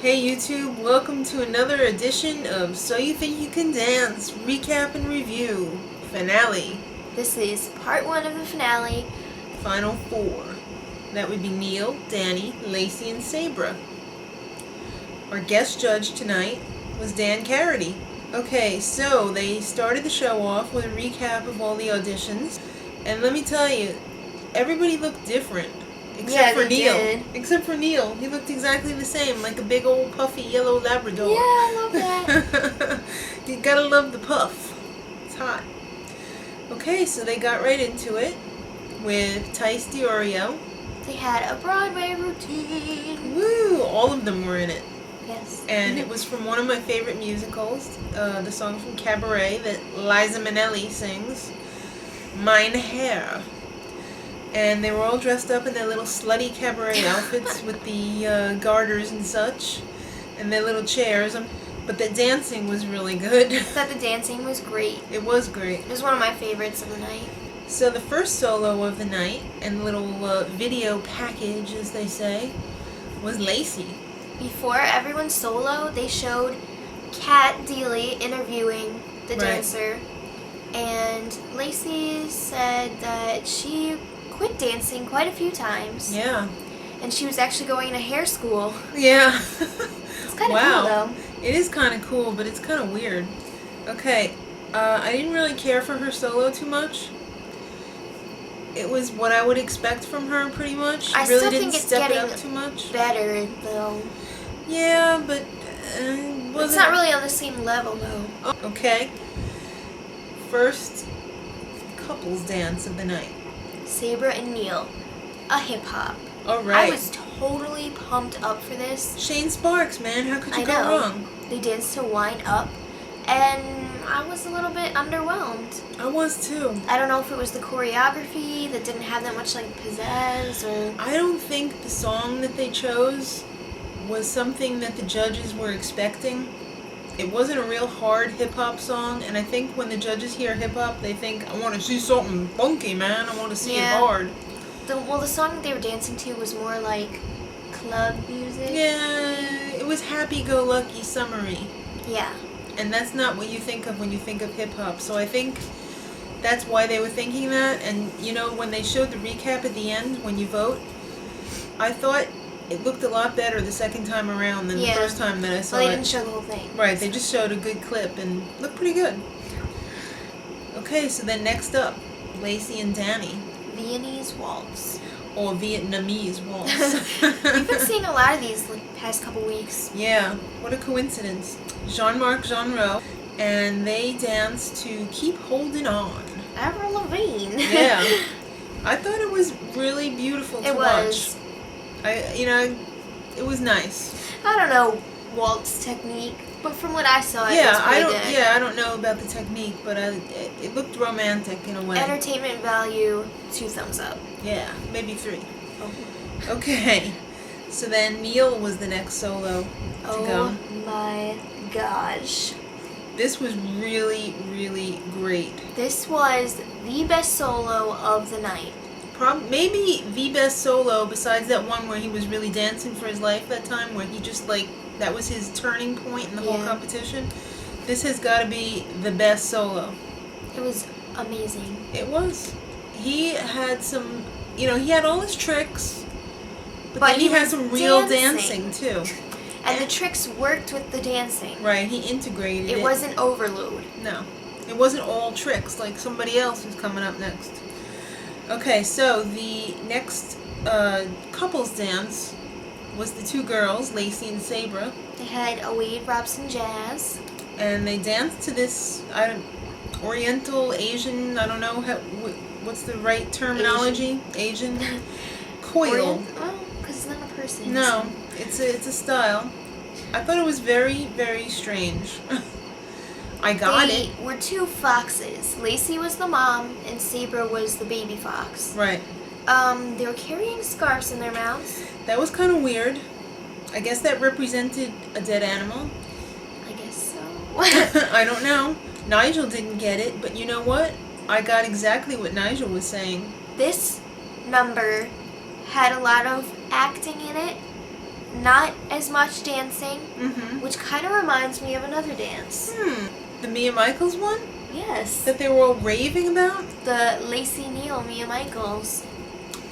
Hey YouTube, welcome to another edition of So You Think You Can Dance Recap and Review Finale. This is part 1 of the finale. Final 4. That would be Neil, Danny, Lacey, and Sabra. Our guest judge tonight was Dan Karaty. Okay, so they started the show off with a recap of all the auditions. And let me tell you, everybody looked different. Except for Neil. Did. Except for Neil. He looked exactly the same, like a big old puffy yellow Labrador. Yeah, I love that. You gotta love the puff. It's hot. Okay, so they got right into it with Tyce, DiOrio. They had a Broadway routine. Woo! All of them were in it. Yes. And it was from one of my favorite musicals, the song from Cabaret that Liza Minnelli sings, Mein Herr. And they were all dressed up in their little slutty cabaret outfits with the garters and such, and their little chairs. But the dancing was really good. I thought the dancing was great. It was great. It was one of my favorites of the night. So the first solo of the night, and little video package, as they say, was Lacey. Before everyone's solo, they showed Kat Deely interviewing the dancer, and Lacey said that she quit dancing quite a few times. Yeah. And she was actually going to hair school. Yeah. It's kind of cool, though. It is kind of cool, but it's kind of weird. Okay, I didn't really care for her solo too much. It was what I would expect from her, pretty much. I really still didn't think it's step getting it up too much. Better, though. Yeah, but it's not really on the same level, though. Oh, okay. First couples dance of the night. Sabra and Neil, a hip hop. All right. I was totally pumped up for this. Shane Sparks, man, how could you go wrong? They danced to Whine Up, and I was a little bit underwhelmed. I was too. I don't know if it was the choreography that didn't have that much like pizzazz, or I don't think the song that they chose was something that the judges were expecting. It wasn't a real hard hip-hop song, and I think when the judges hear hip-hop, they think, I want to see something funky, man. I want to see it hard. The song that they were dancing to was more like club music. Yeah, it was happy-go-lucky, summery. Yeah. And that's not what you think of when you think of hip-hop. So I think that's why they were thinking that. And, you know, when they showed the recap at the end, when you vote, I thought it looked a lot better the second time around than the first time that I saw it. Well, they didn't show the whole thing. Right, they just showed a good clip and looked pretty good. Okay, so then next up, Lacey and Danny. Viennese Waltz. Or Vietnamese Waltz. We've been seeing a lot of these the past couple weeks. Yeah, what a coincidence. Jean-Marc, Genereaux, and they danced to Keep Holding On. Avril Lavigne. Yeah. I thought it was really beautiful to watch. It was nice. I don't know waltz technique, but from what I saw, it was pretty good. Yeah, I don't know about the technique, but it looked romantic in a way. Entertainment value, 2 thumbs up. Yeah, maybe 3. Oh. Okay, so then Neil was the next solo to go. Oh my gosh. This was really, really great. This was the best solo of the night. Maybe the best solo besides that one where he was really dancing for his life that time, where he just that was his turning point in the whole competition. This has got to be the best solo. It was amazing. It was. He had some, he had all his tricks, but then he had some real dancing too. And the tricks worked with the dancing. Right, he integrated it. It wasn't overload. No. It wasn't all tricks like somebody else who's coming up next. Okay, so the next couples dance was the 2 girls, Lacey and Sabra. They had a Wade Robson jazz. And they danced to this Oriental, Asian, I don't know, what's the right terminology? Asian? Koyal. Oh, because it's not a person. No, it's a style. I thought it was very, very strange. I got it. They were 2 foxes. Lacey was the mom, and Sabra was the baby fox. Right. They were carrying scarves in their mouths. That was kind of weird. I guess that represented a dead animal. I guess so. I don't know. Nigel didn't get it, but you know what? I got exactly what Nigel was saying. This number had a lot of acting in it, not as much dancing, Mm-hmm. which kind of reminds me of another dance. The Mia Michaels one? Yes. That they were all raving about? The Lacey Neal, Mia Michaels.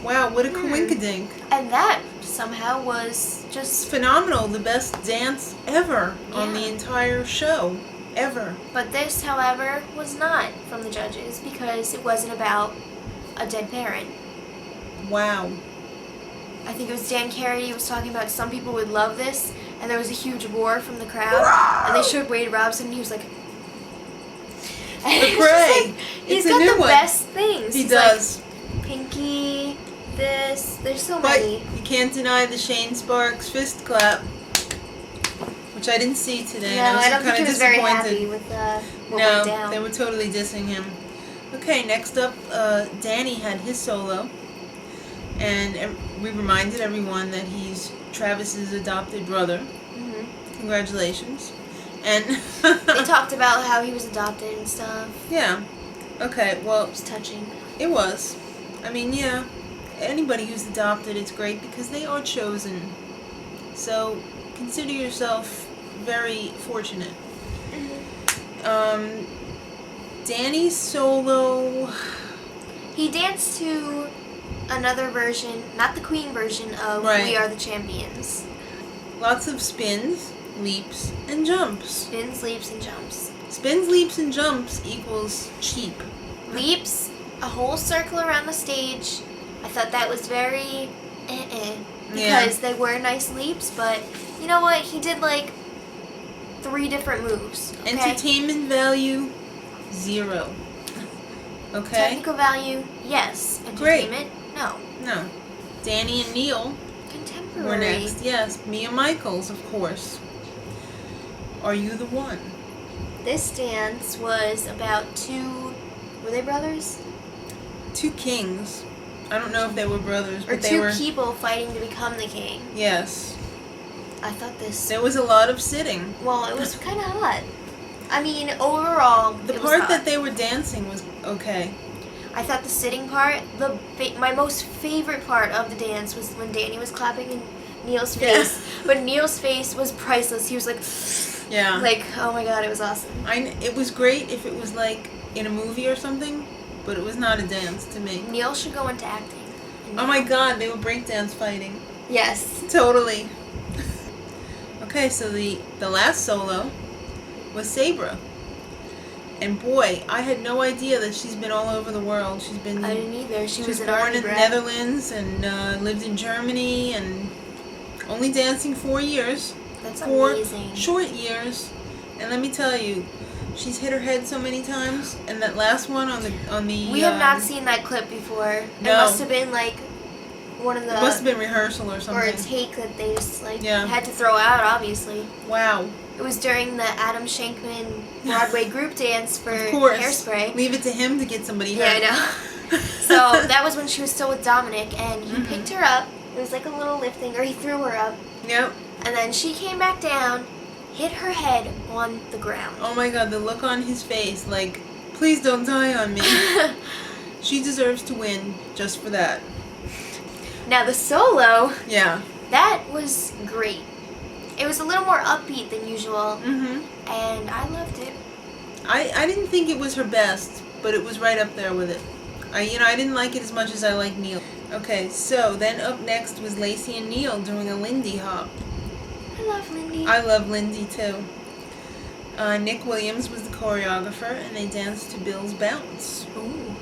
Wow, what a coinkydink. And that somehow was It's just... phenomenal. The best dance ever on the Yeah. entire show. Ever. But this, however, was not from the judges because it wasn't about a dead parent. Wow. I think it was Dan Karaty was talking about some people would love this, and there was a huge roar from the crowd, and they showed Wade Robson, and he was like... But Gray, he's it's a got new the one. best things. He He's does. Like, Pinky, this, there's so But many. you can't deny the Shane Sparks fist clap, which I didn't see today. No, and I was I don't kind think he of was very disappointed. happy with what No, went down. they were totally dissing him. Okay, next up, Danny had his solo, and we reminded everyone that he's Travis's adopted brother. Mhm. Congratulations. And They talked about how he was adopted and stuff. yeah. Okay, well, It was touching. it was. I mean, yeah, anybody who's adopted, it's great because they are chosen. So consider yourself very fortunate. Danny's solo. He danced to another version, not the Queen version of Right. We Are the Champions. Lots of spins, leaps, and jumps. Spins, leaps, and jumps. Spins, leaps, and jumps equals cheap. Leaps, a whole circle around the stage. I thought that was very because they were nice leaps, but you know what? He did like 3 different moves. Okay? Entertainment value, 0. Okay? Technical value, yes. Great. Entertainment, no. No. Danny and Neil Contemporary. were next. Yes. Mia Michaels, of course. Are you the one? This dance was about 2, were they brothers? 2 kings. I don't know if they were brothers, Or but they 2 were. people fighting to become the king. Yes. I thought this, There was a lot of sitting. well, it was kind of hot. I mean, overall, The it was part hot. that they were dancing was okay. I thought the sitting part, my most favorite part of the dance was when Danny was clapping in Neil's Yeah. face. But Neil's face was priceless. He was like, Yeah. like, oh my god, it was awesome. It was great if it was like in a movie or something, but it was not a dance to me. Neil should go into acting. Oh my god, they were breakdance fighting. Yes. Totally. Okay, so the last solo was Sabra. And boy, I had no idea that she's been all over the world. She's been I didn't either. She was an born army in the brat. Netherlands and lived in Germany and only dancing 4 years. That's 4 amazing. short years. And let me tell you, she's hit her head so many times. And that last one on the We have not seen that clip before. No. It must have been like one of the It must have been rehearsal or or a something. take that they just like Yeah. had to throw out. Obviously, Wow. it was during the Adam Shankman Broadway group dance for Of course. Hairspray. Leave it to him to get somebody Yeah, I hurt. know. So that was when she was still with Dominic, and he Mhm. picked her up. It was like a little lifting, or he threw her up, Yep. and then she came back down, hit her head on the ground. Oh my god, the look on his face, like, please don't die on me. She deserves to win just for that. Now the solo, Yeah. that was great. It was a little more upbeat than usual, Mm-hmm. and I loved it. I didn't think it was her best, but it was right up there with it. I didn't like it as much as I like Neil. Okay, so then up next was Lacey and Neil doing a Lindy hop. I love Lindy. I love Lindy too. Nick Williams was the choreographer, and they danced to Bill's Bounce. Ooh.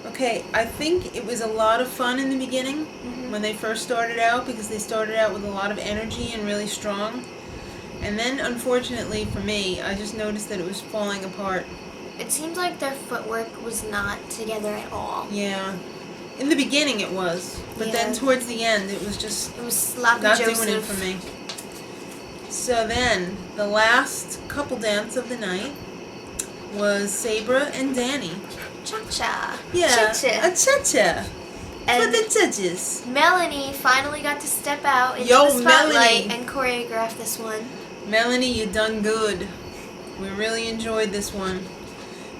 Okay, I think it was a lot of fun in the beginning when they first started out because they started out with a lot of energy and really strong. And then, unfortunately for me, I just noticed that it was falling apart. It seemed like their footwork was not together at all. Yeah. In the beginning it was, but then Yeah. towards the end it was just It was sloppy not Joseph. doing it for me. So then, the last couple dance of the night was Sabra and Danny. Cha-cha. Yeah, Cha-cha. a cha-cha for And the judges. Melanie finally got to step out into Yo, the spotlight Melanie. and choreograph this one. Melanie, you done good. We really enjoyed this one.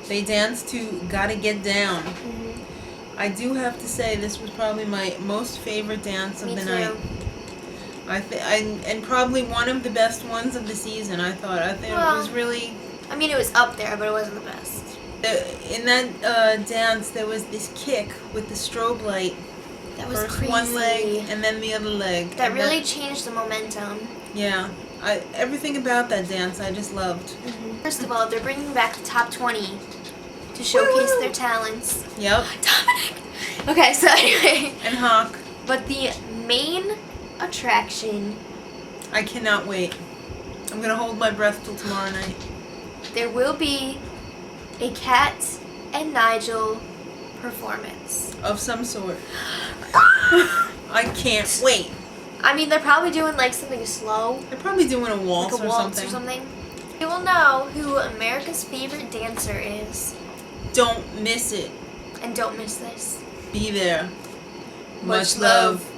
They danced to Gotta Get Down. I do have to say this was probably my most favorite dance of Me the too. night. And probably one of the best ones of the season. I thought it was really. I mean, it was up there, but it wasn't the best. In that dance, there was this kick with the strobe light. That was First crazy. one leg and then the other leg. That really changed the momentum. Yeah, everything about that dance I just loved. Mm-hmm. First of all, they're bringing back the top 20 to showcase their talents. Yep. Dominic. Okay, so anyway. And Hawk. But the main attraction. I cannot wait. I'm gonna hold my breath till tomorrow night. There will be a Kat and Nigel performance. Of some sort. I can't wait. I mean, they're probably doing like something slow. They're probably doing a waltz, like a waltz or something. You will know who America's favorite dancer is. Don't miss it. And don't miss this. Be there. Much love.